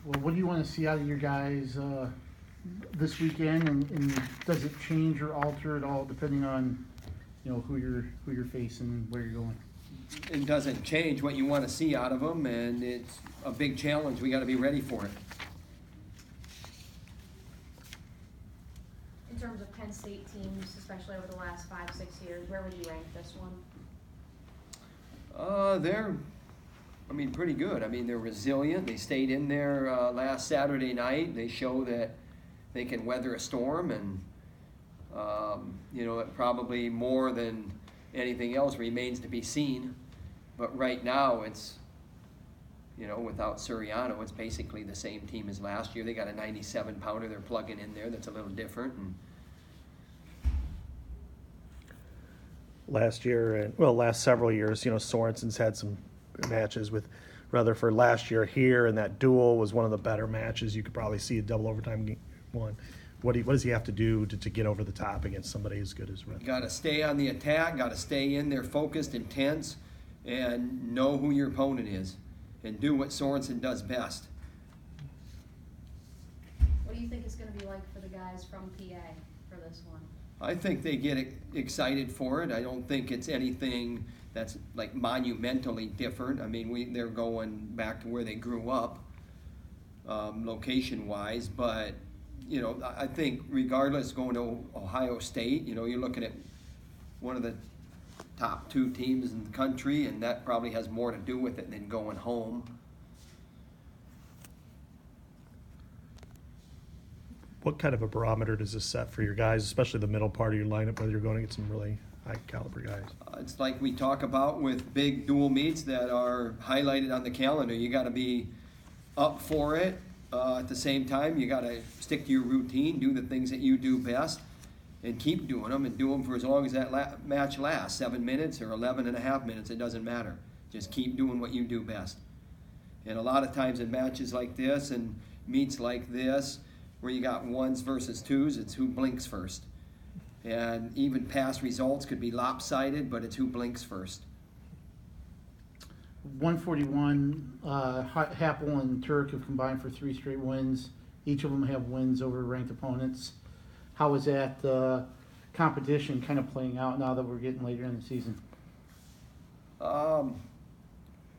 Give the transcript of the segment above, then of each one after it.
Well, what do you want to see out of your guys this weekend, and does it change or alter at all depending on who you're facing and where you're going? It doesn't change what you want to see out of them, and it's a big challenge. We got to be ready for it. In terms of Penn State teams, especially over the last 5-6 years, where would you rank this one? They're pretty good. They're resilient. They stayed in there last Saturday night. They show that they can weather a storm, and it probably more than anything else remains to be seen. But right now, it's without Suriano, it's basically the same team as last year. They got a 97-pounder they're plugging in there that's a little different. And last several years, Sorensen's had some matches with Rutherford last year here, and that duel was one of the better matches. You could probably see a double overtime one. What does he have to do to get over the top against somebody as good as Rutherford? Got to stay on the attack, got to stay in there focused, intense, and know who your opponent is, and do what Sorensen does best. What do you think it's going to be like for the guys from PA for this one? I think they get excited for it. I don't think it's anything that's like monumentally different. They're going back to where they grew up, location-wise. But I think regardless, going to Ohio State, you're looking at one of the top 2 teams in the country, and that probably has more to do with it than going home. What kind of a barometer does this set for your guys, especially the middle part of your lineup, whether you're going to get some really high-caliber guys? It's like we talk about with big dual meets that are highlighted on the calendar. You got to be up for it. At the same time, you got to stick to your routine, do the things that you do best, and keep doing them, and do them for as long as that match lasts, 7 minutes or 11 and a half minutes. It doesn't matter. Just keep doing what you do best. And a lot of times in matches like this and meets like this, where you got 1s versus 2s, it's who blinks first. And even past results could be lopsided, but it's who blinks first. 141, Happel and Turk have combined for 3 straight wins. Each of them have wins over ranked opponents. How is that competition kind of playing out now that we're getting later in the season?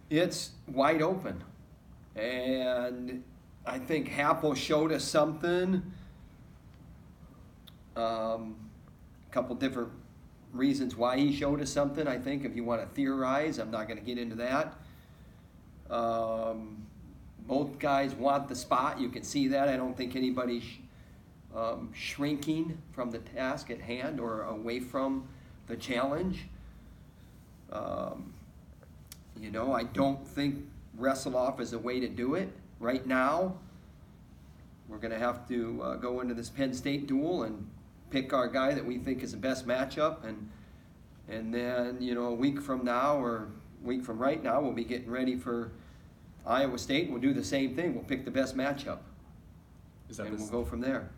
It's wide open. And I think Happel showed us something. A couple different reasons why he showed us something. I think if you want to theorize, I'm not going to get into that. Both guys want the spot. You can see that. I don't think anybody's shrinking from the task at hand or away from the challenge. I don't think wrestle off is a way to do it. Right now, we're going to have to go into this Penn State duel and pick our guy that we think is the best matchup, and then a week from now or a week from right now, we'll be getting ready for Iowa State. We'll do the same thing. We'll pick the best matchup, and we'll go from there.